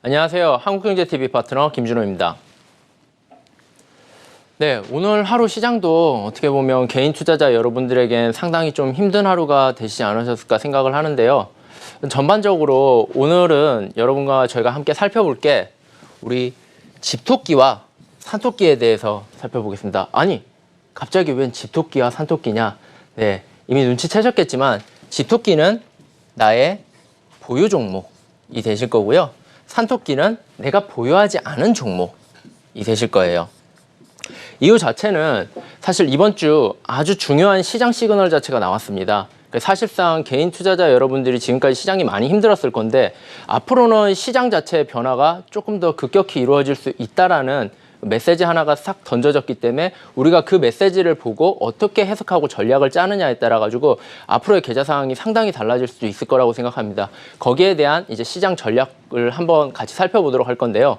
안녕하세요. 한국경제TV 파트너 김준호입니다. 네, 오늘 하루 시장도 어떻게 보면 개인 투자자 여러분들에겐 상당히 좀 힘든 하루가 되시지 않으셨을까 생각을 하는데요. 전반적으로 오늘은 여러분과 저희가 함께 살펴볼 게 우리 집토끼와 산토끼에 대해서 살펴보겠습니다. 아니, 갑자기 웬 집토끼와 산토끼냐? 네, 이미 눈치채셨겠지만 집토끼는 나의 보유 종목이 되실 거고요. 산토끼는 내가 보유하지 않은 종목이 되실 거예요. 이유 자체는 사실 이번 주 아주 중요한 시장 시그널 자체가 나왔습니다. 사실상 개인 투자자 여러분들이 지금까지 시장이 많이 힘들었을 건데 앞으로는 시장 자체의 변화가 조금 더 급격히 이루어질 수 있다라는 메시지 하나가 싹 던져졌기 때문에 우리가 그 메시지를 보고 어떻게 해석하고 전략을 짜느냐에 따라 가지고 앞으로의 계좌 상황이 상당히 달라질 수도 있을 거라고 생각합니다. 거기에 대한 이제 시장 전략을 한번 같이 살펴보도록 할 건데요.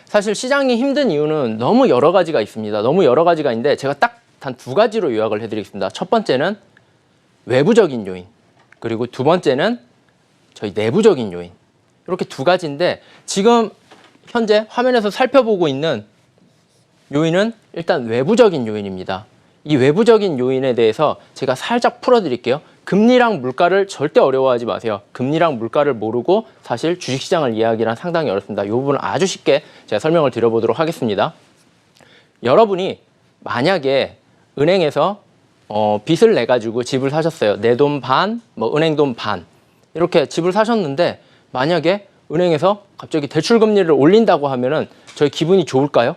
사실 시장이 힘든 이유는 너무 여러 가지가 있습니다. 너무 여러 가지가 있는데 제가 딱 단 두 가지로 요약을 해드리겠습니다. 첫 번째는 외부적인 요인, 그리고 두 번째는 저희 내부적인 요인. 이렇게 두 가지인데 지금 현재 화면에서 살펴보고 있는 요인은 일단 외부적인 요인입니다. 이 외부적인 요인에 대해서 제가 살짝 풀어드릴게요. 금리랑 물가를 절대 어려워하지 마세요. 금리랑 물가를 모르고 사실 주식시장을 이해하기란 상당히 어렵습니다. 이 부분을 아주 쉽게 제가 설명을 드려보도록 하겠습니다. 여러분이 만약에 은행에서 빚을 내가지고 집을 사셨어요. 내 돈 반, 은행 돈 반 이렇게 집을 사셨는데 만약에 은행에서 갑자기 대출 금리를 올린다고 하면은 저희 기분이 좋을까요?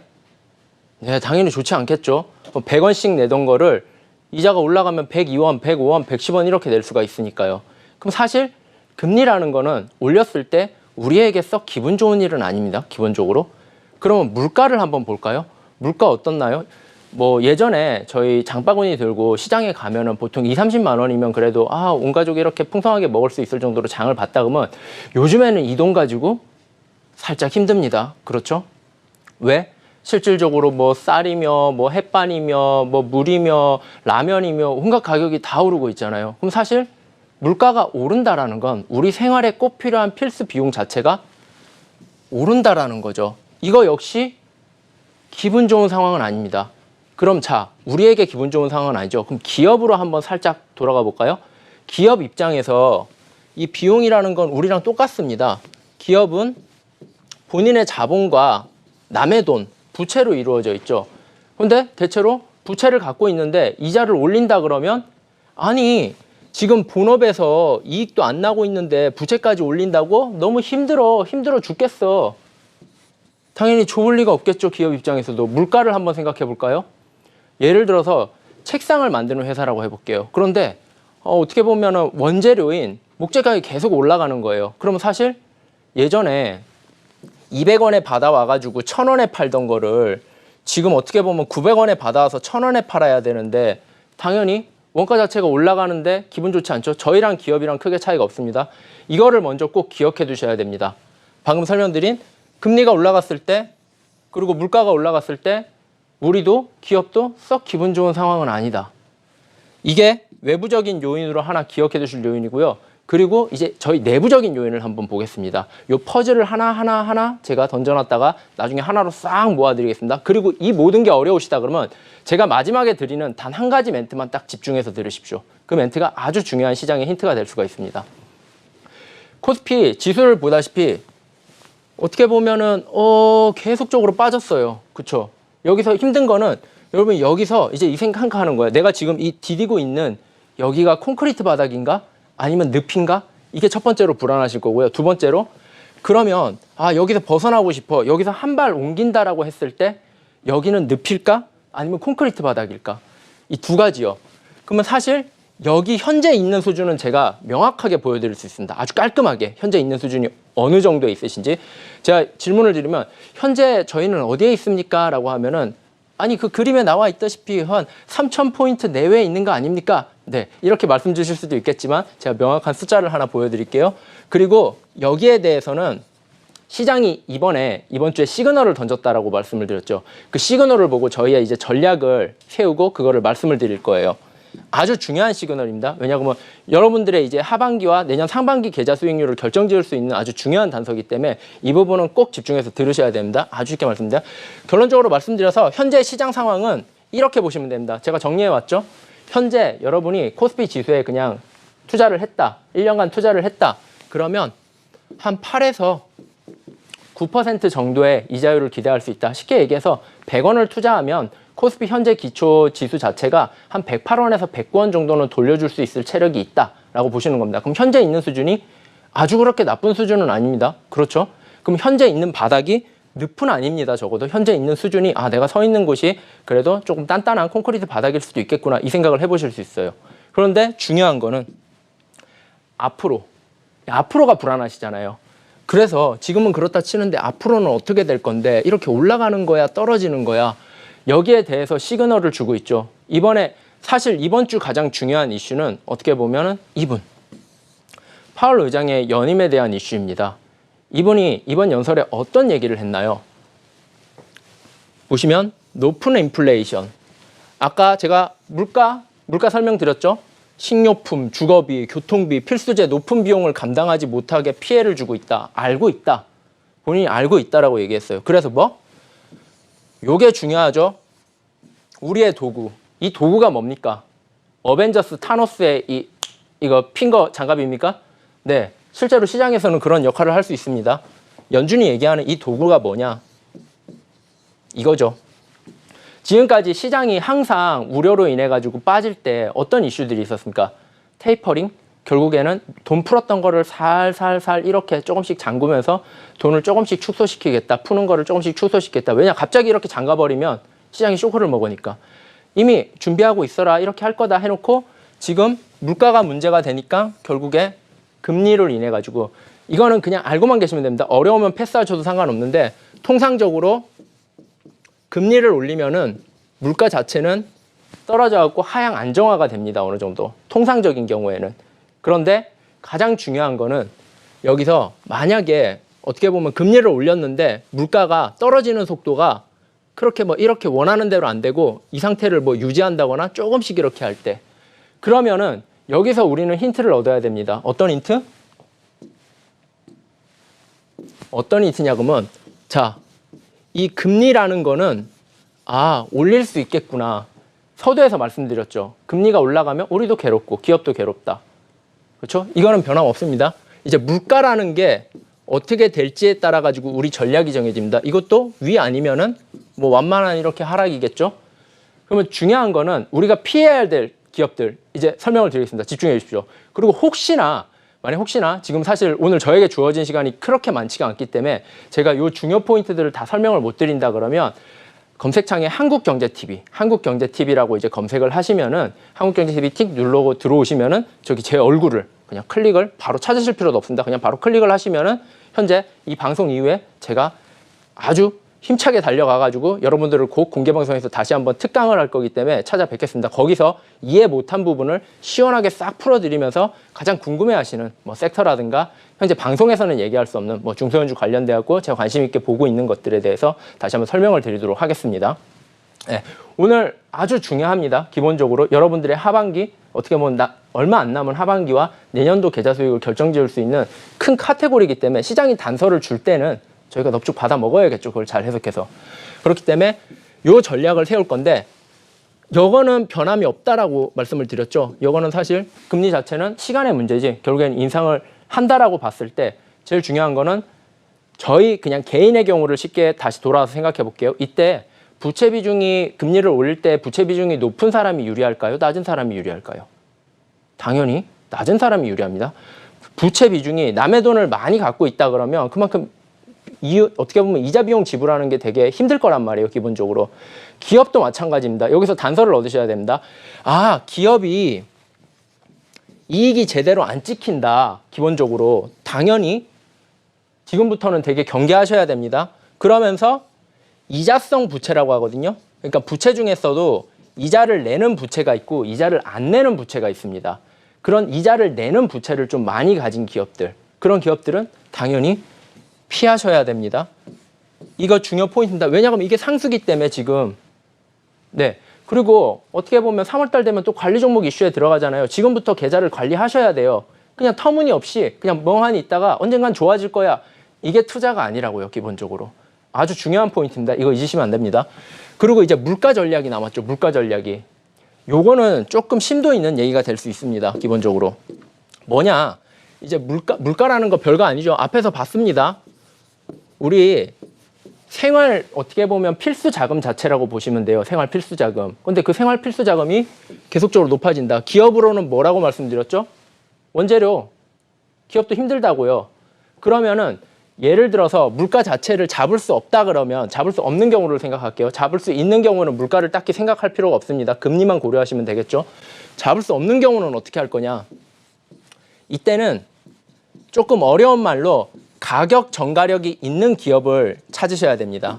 네, 당연히 좋지 않겠죠. 100원씩 내던 거를 이자가 올라가면 102원, 105원, 110원 이렇게 낼 수가 있으니까요. 그럼 사실 금리라는 거는 올렸을 때 우리에게 썩 기분 좋은 일은 아닙니다. 기본적으로. 그러면 물가를 한번 볼까요? 물가 어떻나요? 예전에 저희 장바구니 들고 시장에 가면은 보통 20-30만 원이면 그래도 온 가족이 이렇게 풍성하게 먹을 수 있을 정도로 장을 봤다 그러면 요즘에는 이 돈 가지고 살짝 힘듭니다. 그렇죠? 왜? 실질적으로 쌀이며 햇반이며 물이며 라면이며 온갖 가격이 다 오르고 있잖아요. 그럼 사실 물가가 오른다라는 건 우리 생활에 꼭 필요한 필수 비용 자체가 오른다라는 거죠. 이거 역시 기분 좋은 상황은 아닙니다. 그럼 우리에게 기분 좋은 상황은 아니죠. 그럼 기업으로 한번 살짝 돌아가 볼까요? 기업 입장에서 이 비용이라는 건 우리랑 똑같습니다. 기업은 본인의 자본과 남의 돈, 부채로 이루어져 있죠. 그런데 대체로 부채를 갖고 있는데 이자를 올린다 그러면 아니 지금 본업에서 이익도 안 나고 있는데 부채까지 올린다고? 너무 힘들어 죽겠어. 당연히 좋을 리가 없겠죠. 기업 입장에서도. 물가를 한번 생각해 볼까요? 예를 들어서 책상을 만드는 회사라고 해볼게요. 그런데 어떻게 보면 원재료인 목재 가격이 계속 올라가는 거예요. 그러면 사실 예전에 200원에 받아와가지고 1000원에 팔던 거를 지금 어떻게 보면 900원에 받아와서 1000원에 팔아야 되는데 당연히 원가 자체가 올라가는데 기분 좋지 않죠. 저희랑 기업이랑 크게 차이가 없습니다. 이거를 먼저 꼭 기억해 두셔야 됩니다. 방금 설명드린 금리가 올라갔을 때 그리고 물가가 올라갔을 때 우리도 기업도 썩 기분 좋은 상황은 아니다. 이게 외부적인 요인으로 하나 기억해 두실 요인이고요. 그리고 이제 저희 내부적인 요인을 한번 보겠습니다. 이 퍼즐을 하나 제가 던져놨다가 나중에 하나로 싹 모아드리겠습니다. 그리고 이 모든 게 어려우시다 그러면 제가 마지막에 드리는 단 한 가지 멘트만 딱 집중해서 들으십시오. 그 멘트가 아주 중요한 시장의 힌트가 될 수가 있습니다. 코스피 지수를 보다시피 어떻게 보면은 계속적으로 빠졌어요. 그쵸? 여기서 힘든 거는 여러분 여기서 이제 이 생각하는 거예요. 내가 지금 이 디디고 있는 여기가 콘크리트 바닥인가? 아니면 늪인가? 이게 첫 번째로 불안하실 거고요. 두 번째로 그러면 여기서 벗어나고 싶어. 여기서 한 발 옮긴다라고 했을 때 여기는 늪일까? 아니면 콘크리트 바닥일까? 이 두 가지요. 그러면 사실 여기 현재 있는 수준은 제가 명확하게 보여드릴 수 있습니다. 아주 깔끔하게 현재 있는 수준이 어느 정도에 있으신지 제가 질문을 드리면 현재 저희는 어디에 있습니까? 라고 하면은 아니 그 그림에 나와 있다시피 한 3000포인트 내외에 있는 거 아닙니까? 네, 이렇게 말씀 주실 수도 있겠지만 제가 명확한 숫자를 하나 보여드릴게요. 그리고 여기에 대해서는 시장이 이번 주에 시그널을 던졌다라고 말씀을 드렸죠. 그 시그널을 보고 저희의 이제 전략을 세우고 그거를 말씀을 드릴 거예요. 아주 중요한 시그널입니다. 왜냐하면 여러분들의 이제 하반기와 내년 상반기 계좌 수익률을 결정지을 수 있는 아주 중요한 단서이기 때문에 이 부분은 꼭 집중해서 들으셔야 됩니다. 아주 쉽게 말씀드립니다. 결론적으로 말씀드려서 현재 시장 상황은 이렇게 보시면 됩니다. 제가 정리해 왔죠. 현재 여러분이 코스피 지수에 그냥 투자를 했다. 1년간 투자를 했다. 그러면 한 8에서 9% 정도의 이자율을 기대할 수 있다. 쉽게 얘기해서 100원을 투자하면 코스피 현재 기초 지수 자체가 한 108원에서 109원 정도는 돌려줄 수 있을 체력이 있다라고 보시는 겁니다. 그럼 현재 있는 수준이 아주 그렇게 나쁜 수준은 아닙니다. 그렇죠? 그럼 현재 있는 바닥이 늪은 아닙니다. 적어도 현재 있는 수준이 내가 서 있는 곳이 그래도 조금 단단한 콘크리트 바닥일 수도 있겠구나 이 생각을 해보실 수 있어요. 그런데 중요한 거는 앞으로가 불안하시잖아요. 그래서 지금은 그렇다 치는데 앞으로는 어떻게 될 건데 이렇게 올라가는 거야 떨어지는 거야 여기에 대해서 시그널을 주고 있죠. 사실 이번 주 가장 중요한 이슈는 어떻게 보면은 파월 의장의 연임에 대한 이슈입니다. 이분이 이번 연설에 어떤 얘기를 했나요? 보시면 높은 인플레이션. 아까 제가 물가 설명드렸죠? 식료품, 주거비, 교통비, 필수재 높은 비용을 감당하지 못하게 피해를 주고 있다. 알고 있다. 본인이 알고 있다라고 얘기했어요. 그래서 요게 중요하죠. 우리의 도구. 이 도구가 뭡니까? 어벤져스 타노스의 이거 핑거 장갑입니까? 네. 실제로 시장에서는 그런 역할을 할 수 있습니다. 연준이 얘기하는 이 도구가 뭐냐? 이거죠. 지금까지 시장이 항상 우려로 인해 가지고 빠질 때 어떤 이슈들이 있었습니까? 테이퍼링. 결국에는 돈 풀었던 거를 살살살 이렇게 조금씩 잠그면서 돈을 조금씩 축소시키겠다. 푸는 거를 조금씩 축소시키겠다. 왜냐? 갑자기 이렇게 잠가버리면 시장이 쇼크를 먹으니까. 이미 준비하고 있어라. 이렇게 할 거다 해놓고 지금 물가가 문제가 되니까 결국에 금리를 인해 가지고 이거는 그냥 알고만 계시면 됩니다. 어려우면 패스하셔도 상관없는데 통상적으로 금리를 올리면은 물가 자체는 떨어져 갖고 하향 안정화가 됩니다. 어느 정도. 통상적인 경우에는. 그런데 가장 중요한 거는 여기서 만약에 어떻게 보면 금리를 올렸는데 물가가 떨어지는 속도가 그렇게 이렇게 원하는 대로 안 되고 이 상태를 유지한다거나 조금씩 이렇게 할 때 그러면은 여기서 우리는 힌트를 얻어야 됩니다. 어떤 힌트? 어떤 힌트냐 그러면 이 금리라는 거는 올릴 수 있겠구나. 서두에서 말씀드렸죠. 금리가 올라가면 우리도 괴롭고 기업도 괴롭다. 그렇죠? 이거는 변함없습니다. 이제 물가라는 게 어떻게 될지에 따라 가지고 우리 전략이 정해집니다. 이것도 위 아니면은 완만한 이렇게 하락이겠죠. 그러면 중요한 거는 우리가 피해야 될 기업들 이제 설명을 드리겠습니다. 집중해 주십시오. 그리고 만약 혹시나 지금 사실 오늘 저에게 주어진 시간이 그렇게 많지가 않기 때문에 제가 요 중요 포인트들을 다 설명을 못 드린다 그러면 검색창에 한국경제TV라고 이제 검색을 하시면은 한국경제TV 틱 누르고 들어오시면은 저기 제 얼굴을 그냥 클릭을 바로 찾으실 필요도 없습니다. 그냥 바로 클릭을 하시면은 현재 이 방송 이후에 제가 아주 힘차게 달려가가지고 여러분들을 곧 공개방송에서 다시 한번 특강을 할 거기 때문에 찾아뵙겠습니다. 거기서 이해 못한 부분을 시원하게 싹 풀어드리면서 가장 궁금해하시는 섹터라든가 현재 방송에서는 얘기할 수 없는 중소형주 관련돼갖고 제가 관심 있게 보고 있는 것들에 대해서 다시 한번 설명을 드리도록 하겠습니다. 네, 오늘 아주 중요합니다. 기본적으로 여러분들의 하반기 어떻게 보면 얼마 안 남은 하반기와 내년도 계좌 수익을 결정지을 수 있는 큰 카테고리이기 때문에 시장이 단서를 줄 때는 저희가 넙죽 받아 먹어야겠죠. 그걸 잘 해석해서. 그렇기 때문에 요 전략을 세울 건데 요거는 변함이 없다라고 말씀을 드렸죠. 요거는 사실 금리 자체는 시간의 문제지 결국엔 인상을 한다라고 봤을 때 제일 중요한 거는 저희 그냥 개인의 경우를 쉽게 다시 돌아와서 생각해 볼게요. 이때 부채 비중이 금리를 올릴 때 부채 비중이 높은 사람이 유리할까요? 낮은 사람이 유리할까요? 당연히 낮은 사람이 유리합니다. 부채 비중이 남의 돈을 많이 갖고 있다 그러면 그만큼 어떻게 보면 이자 비용 지불하는 게 되게 힘들 거란 말이에요. 기본적으로. 기업도 마찬가지입니다. 여기서 단서를 얻으셔야 됩니다. 기업이 이익이 제대로 안 찍힌다. 기본적으로. 당연히 지금부터는 되게 경계하셔야 됩니다. 그러면서 이자성 부채라고 하거든요. 그러니까 부채 중에서도 이자를 내는 부채가 있고 이자를 안 내는 부채가 있습니다. 그런 이자를 내는 부채를 좀 많이 가진 기업들. 그런 기업들은 당연히 피하셔야 됩니다. 이거 중요 포인트입니다. 왜냐하면 이게 상수기 때문에 지금 그리고 어떻게 보면 3월달 되면 또 관리 종목 이슈에 들어가잖아요. 지금부터 계좌를 관리하셔야 돼요. 그냥 터무니없이 그냥 멍하니 있다가 언젠간 좋아질 거야. 이게 투자가 아니라고요, 기본적으로. 아주 중요한 포인트입니다. 이거 잊으시면 안 됩니다. 그리고 이제 물가 전략이 남았죠. 물가 전략이. 요거는 조금 심도 있는 얘기가 될 수 있습니다. 기본적으로. 뭐냐? 이제 물가라는 거 별거 아니죠. 앞에서 봤습니다. 우리 생활 어떻게 보면 필수 자금 자체라고 보시면 돼요. 생활 필수 자금. 근데 그 생활 필수 자금이 계속적으로 높아진다. 기업으로는 뭐라고 말씀드렸죠? 원재료. 기업도 힘들다고요. 그러면은 예를 들어서 물가 자체를 잡을 수 없다 그러면 잡을 수 없는 경우를 생각할게요. 잡을 수 있는 경우는 물가를 딱히 생각할 필요가 없습니다. 금리만 고려하시면 되겠죠. 잡을 수 없는 경우는 어떻게 할 거냐? 이때는 조금 어려운 말로 가격 전가력이 있는 기업을 찾으셔야 됩니다.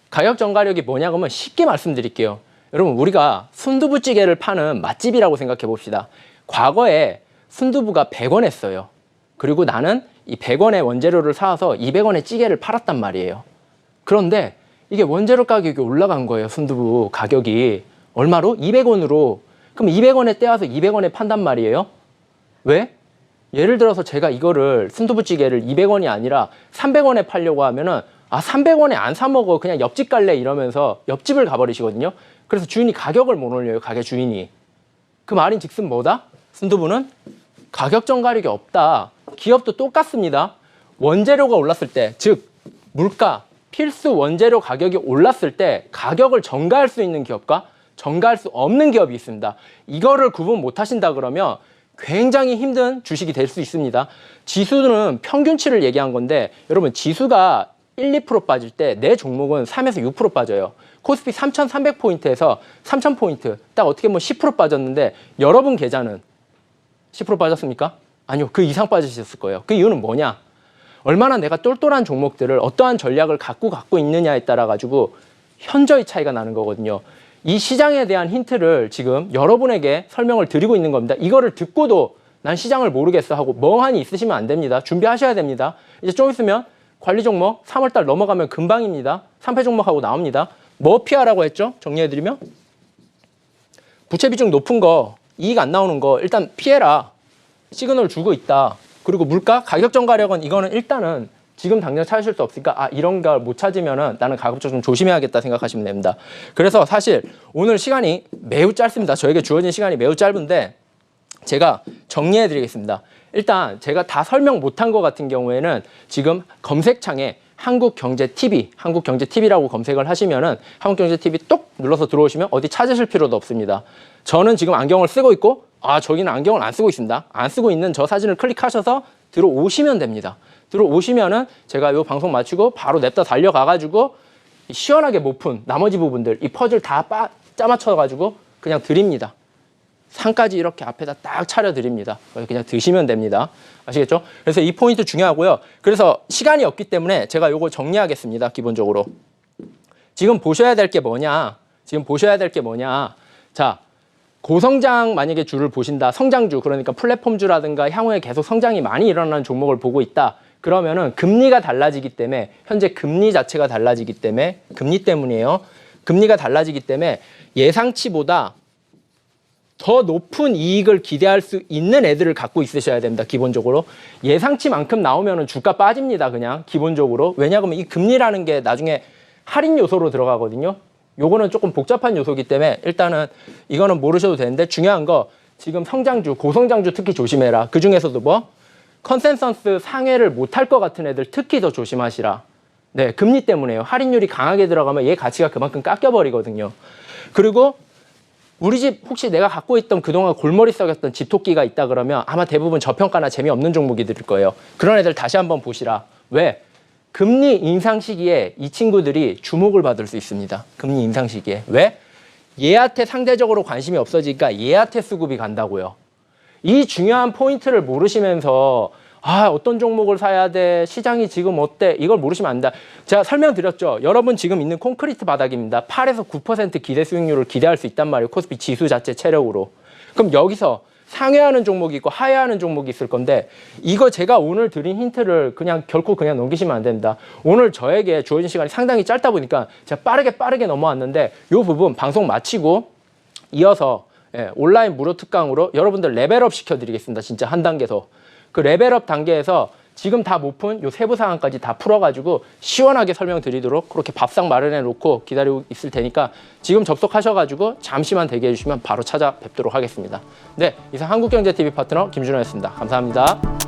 가격 전가력이 뭐냐 그러면 쉽게 말씀드릴게요. 여러분 우리가 순두부찌개를 파는 맛집이라고 생각해 봅시다. 과거에 순두부가 100원 했어요. 그리고 나는 이 100원의 원재료를 사와서 200원의 찌개를 팔았단 말이에요. 그런데 이게 원재료 가격이 올라간 거예요. 순두부 가격이. 얼마로? 200원으로. 그럼 200원에 떼와서 200원에 판단 말이에요. 왜? 예를 들어서 제가 이거를 순두부찌개를 200원이 아니라 300원에 팔려고 하면은 300원에 안 사 먹어. 그냥 옆집 갈래 이러면서 옆집을 가버리시거든요. 그래서 주인이 가격을 못 올려요. 가게 주인이. 그 말인 즉슨 뭐다? 순두부는 가격 전가력이 없다. 기업도 똑같습니다. 원재료가 올랐을 때, 즉 물가, 필수 원재료 가격이 올랐을 때 가격을 전가할 수 있는 기업과 전가할 수 없는 기업이 있습니다. 이거를 구분 못 하신다 그러면 굉장히 힘든 주식이 될 수 있습니다. 지수는 평균치를 얘기한 건데 여러분 지수가 1, 2% 빠질 때 내 종목은 3에서 6% 빠져요. 코스피 3,300포인트에서 3,000포인트 딱 어떻게 보면 10% 빠졌는데 여러분 계좌는 10% 빠졌습니까? 아니요. 그 이상 빠지셨을 거예요. 그 이유는 뭐냐? 얼마나 내가 똘똘한 종목들을 어떠한 전략을 갖고 있느냐에 따라 가지고 현저히 차이가 나는 거거든요. 이 시장에 대한 힌트를 지금 여러분에게 설명을 드리고 있는 겁니다. 이거를 듣고도 난 시장을 모르겠어 하고 멍하니 있으시면 안 됩니다. 준비하셔야 됩니다. 이제 좀 있으면 관리 종목 3월달 넘어가면 금방입니다. 3패 종목하고 나옵니다. 뭐 피하라고 했죠? 정리해드리면 부채 비중 높은 거, 이익 안 나오는 거 일단 피해라. 시그널 주고 있다. 그리고 물가, 가격 전가력은 이거는 일단은 지금 당장 찾으실 수 없으니까 이런 걸 못 찾으면은 나는 가급적 좀 조심해야겠다 생각하시면 됩니다. 그래서 사실 오늘 시간이 매우 짧습니다. 저에게 주어진 시간이 매우 짧은데 제가 정리해 드리겠습니다. 일단 제가 다 설명 못한 것 같은 경우에는 지금 검색창에 한국경제TV라고 검색을 하시면은 한국경제TV 똑 눌러서 들어오시면 어디 찾으실 필요도 없습니다. 저는 지금 안경을 쓰고 있고 저기는 안경을 안 쓰고 있습니다. 안 쓰고 있는 저 사진을 클릭하셔서 들어오시면 됩니다. 들어오시면은 제가 이 방송 마치고 바로 냅다 달려가가지고 시원하게 못 푼 나머지 부분들 이 퍼즐 다 짜맞춰가지고 그냥 드립니다. 상까지 이렇게 앞에다 딱 차려드립니다. 그냥 드시면 됩니다. 아시겠죠? 그래서 이 포인트 중요하고요. 그래서 시간이 없기 때문에 제가 요거 정리하겠습니다. 기본적으로. 지금 보셔야 될 게 뭐냐? 자, 고성장 만약에 주를 보신다. 성장주, 그러니까 플랫폼주라든가 향후에 계속 성장이 많이 일어나는 종목을 보고 있다. 그러면은 금리가 달라지기 때문에 현재 금리 자체가 달라지기 때문에 금리 때문이에요. 금리가 달라지기 때문에 예상치보다 더 높은 이익을 기대할 수 있는 애들을 갖고 있으셔야 됩니다. 기본적으로. 예상치만큼 나오면은 주가 빠집니다. 그냥 기본적으로. 왜냐하면 이 금리라는 게 나중에 할인 요소로 들어가거든요. 요거는 조금 복잡한 요소이기 때문에 일단은 이거는 모르셔도 되는데 중요한 거 지금 성장주, 고성장주 특히 조심해라. 그중에서도 뭐? 컨센서스 상회를 못할 것 같은 애들 특히 더 조심하시라. 네, 금리 때문에요. 할인율이 강하게 들어가면 얘 가치가 그만큼 깎여버리거든요. 그리고 우리 집 혹시 내가 갖고 있던 그동안 골머리 썩였던 집토끼가 있다 그러면 아마 대부분 저평가나 재미없는 종목이들 거예요. 그런 애들 다시 한번 보시라. 왜? 금리 인상 시기에 이 친구들이 주목을 받을 수 있습니다. 금리 인상 시기에. 왜? 얘한테 상대적으로 관심이 없어지니까 얘한테 수급이 간다고요. 이 중요한 포인트를 모르시면서 어떤 종목을 사야 돼? 시장이 지금 어때? 이걸 모르시면 안 된다. 제가 설명드렸죠. 여러분 지금 있는 콘크리트 바닥입니다. 8에서 9% 기대 수익률을 기대할 수 있단 말이에요. 코스피 지수 자체 체력으로. 그럼 여기서 상회하는 종목이 있고 하회하는 종목이 있을 건데 이거 제가 오늘 드린 힌트를 그냥 결코 그냥 넘기시면 안 됩니다. 오늘 저에게 주어진 시간이 상당히 짧다 보니까 제가 빠르게 넘어왔는데 이 부분 방송 마치고 이어서 온라인 무료 특강으로 여러분들 레벨업 시켜드리겠습니다. 진짜 한 단계 더. 그 레벨업 단계에서 지금 다 못 푼 요 세부 사항까지 다 풀어가지고 시원하게 설명드리도록 그렇게 밥상 마련해 놓고 기다리고 있을 테니까 지금 접속하셔가지고 잠시만 대기해 주시면 바로 찾아뵙도록 하겠습니다. 네, 이상 한국경제TV 파트너 김준호였습니다. 감사합니다.